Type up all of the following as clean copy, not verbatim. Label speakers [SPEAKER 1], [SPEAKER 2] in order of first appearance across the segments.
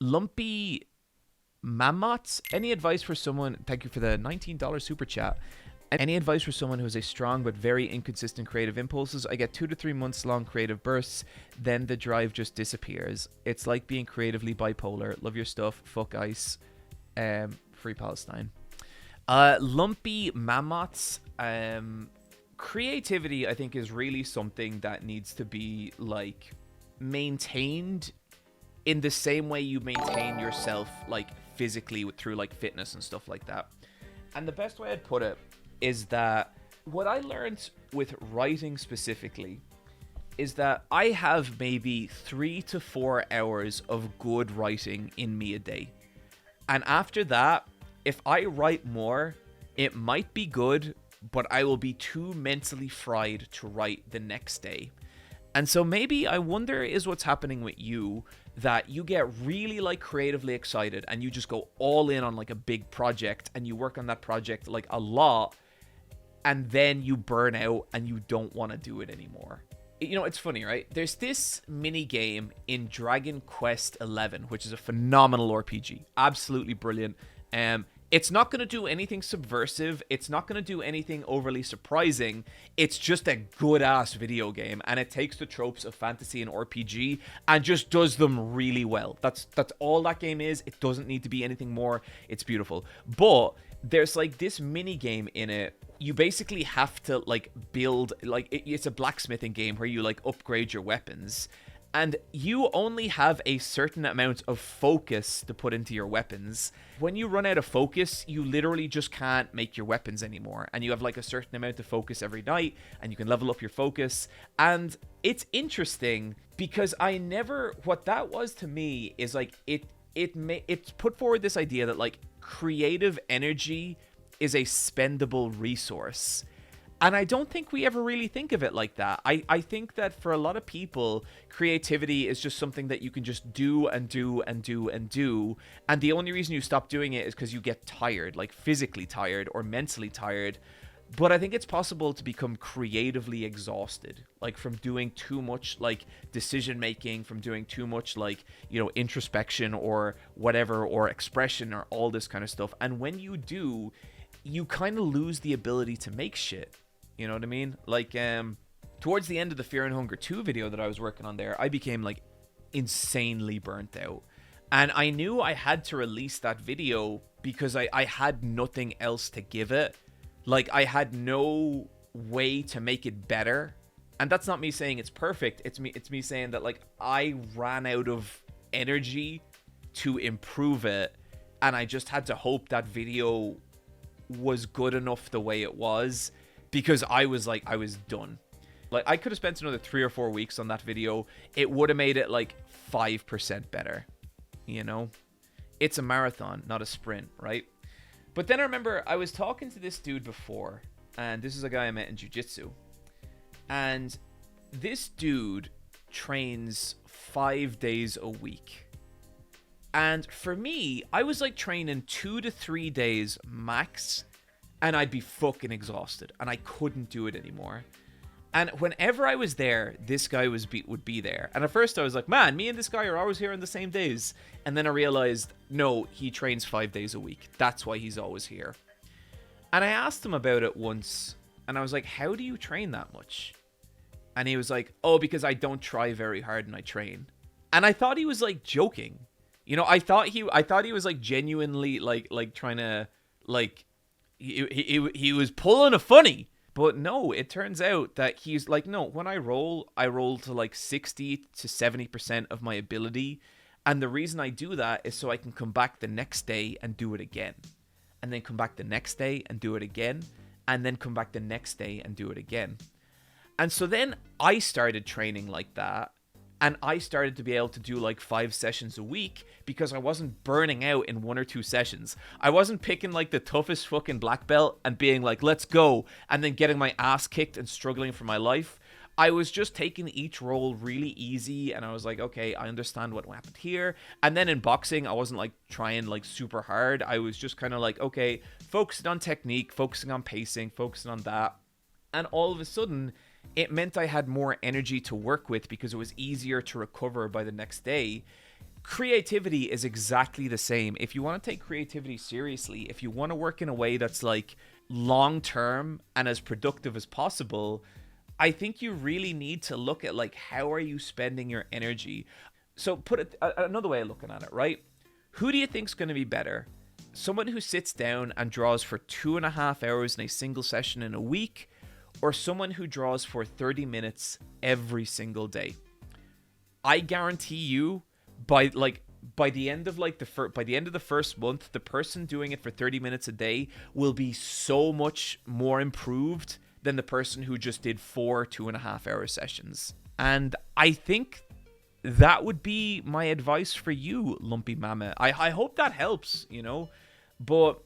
[SPEAKER 1] Lumpy Mammoths, any advice for someone? Thank you for the $19 super chat. Any advice for someone who has a strong but very inconsistent creative impulses? I get 2 to 3 months long creative bursts, then the drive just disappears. It's like being creatively bipolar. Love your stuff. Fuck ice. Free Palestine. Lumpy Mammoths. Creativity, I think, is really something that needs to be like maintained in the same way you maintain yourself like physically through like fitness and stuff like that. And the best way I'd put it is that what I learned with writing specifically is that I have maybe 3 to 4 hours of good writing in me a day. And after that, if I write more, it might be good, but I will be too mentally fried to write the next day. And so maybe I wonder is what's happening with you, that you get really like creatively excited and you just go all in on like a big project and you work on that project like a lot, and then you burn out and you don't want to do it anymore. You know, it's funny, right? There's this mini game in Dragon Quest XI, which is a phenomenal RPG. Absolutely brilliant. It's not going to do anything subversive. It's not going to do anything overly surprising. It's just a good-ass video game, and it takes the tropes of fantasy and RPG and just does them really well. That's all that game is. It doesn't need to be anything more. It's beautiful. But there's like this mini game in it. You basically have to like build, like it's a blacksmithing game where you like upgrade your weapons. And you only have a certain amount of focus to put into your weapons. When you run out of focus, you literally just can't make your weapons anymore. And you have like a certain amount of focus every night, and you can level up your focus. And it's interesting because what that was to me is like, it's put forward this idea that like creative energy is a spendable resource. And I don't think we ever really think of it like that. I think that for a lot of people, creativity is just something that you can just do and do and do and do. And the only reason you stop doing it is because you get tired, like physically tired or mentally tired. But I think it's possible to become creatively exhausted, like from doing too much like decision making, from doing too much like, you know, introspection or whatever, or expression or all this kind of stuff. And when you do, you kind of lose the ability to make shit. You know what I mean? Like, towards the end of the Fear and Hunger 2 video that I was working on there, I became, like, insanely burnt out. And I knew I had to release that video because I had nothing else to give it. Like, I had no way to make it better. And that's not me saying it's perfect. It's me saying that, like, I ran out of energy to improve it. And I just had to hope that video was good enough the way it was. Because I was done. Like, I could have spent another 3 or 4 weeks on that video. It would have made it like 5% better. You know? It's a marathon, not a sprint, right? But then I remember I was talking to this dude before. And this is a guy I met in jiu-jitsu. And this dude trains 5 days a week. And for me, I was like training 2 to 3 days max. And I'd be fucking exhausted. And I couldn't do it anymore. And whenever I was there, this guy would be there. And at first I was like, man, me and this guy are always here on the same days. And then I realized, no, he trains 5 days a week. That's why he's always here. And I asked him about it once. And I was like, how do you train that much? And he was like, oh, because I don't try very hard and I train. And I thought he was like joking. You know, I thought he was like genuinely like trying to like, he was pulling a funny. But no, it turns out that he's like, no, when I roll to like 60 to 70% of my ability. And the reason I do that is so I can come back the next day and do it again. And then come back the next day and do it again. And then come back the next day and do it again. And so then I started training like that. And I started to be able to do like 5 sessions a week because I wasn't burning out in 1 or 2 sessions. I wasn't picking like the toughest fucking black belt and being like, let's go, and then getting my ass kicked and struggling for my life. I was just taking each roll really easy, and I was like, okay, I understand what happened here. And then in boxing, I wasn't like trying like super hard. I was just kind of like, okay, focusing on technique, focusing on pacing, focusing on that. And all of a sudden, it meant I had more energy to work with because it was easier to recover by the next day. creativity is exactly the same. If you want to take creativity seriously, if you want to work in a way that's like long term and as productive as possible, I think you really need to look at like how are you spending your energy. So put it another way of looking at it, right? Who do you think's going to be better? Someone who sits down and draws for 2.5 hours in a single session in a week, or someone who draws for 30 minutes every single day? I guarantee you, by the end of like by the end of the first month, the person doing it for 30 minutes a day will be so much more improved than the person who just did 4 2.5 hour sessions. And I think that would be my advice for you, Lumpy Mama. I hope that helps, you know. But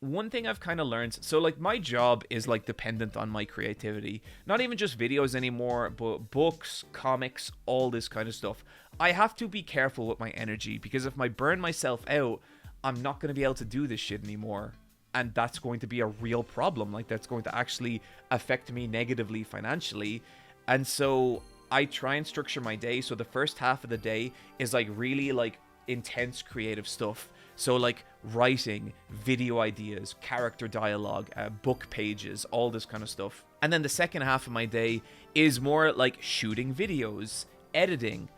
[SPEAKER 1] one thing I've kind of learned, so like my job is like dependent on my creativity. Not even just videos anymore, but books, comics, all this kind of stuff. I have to be careful with my energy, because if I burn myself out, I'm not going to be able to do this shit anymore. And that's going to be a real problem. Like, that's going to actually affect me negatively financially. And so I try and structure my day so the first half of the day is like really like intense creative stuff. So like writing, video ideas, character dialogue, book pages, all this kind of stuff. And then the second half of my day is more like shooting videos, editing,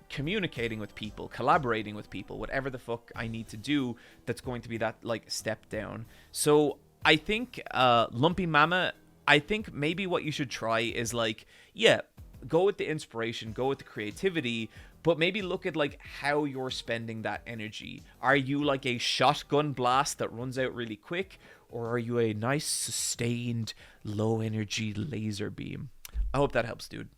[SPEAKER 1] communicating with people, collaborating with people, whatever the fuck I need to do that's going to be that like step down. So I think Lumpy Mama, I think maybe what you should try is like, yeah, go with the inspiration, go with the creativity, but maybe look at like how you're spending that energy. Are you like a shotgun blast that runs out really quick, or are you a nice sustained low energy laser beam? I hope that helps, dude.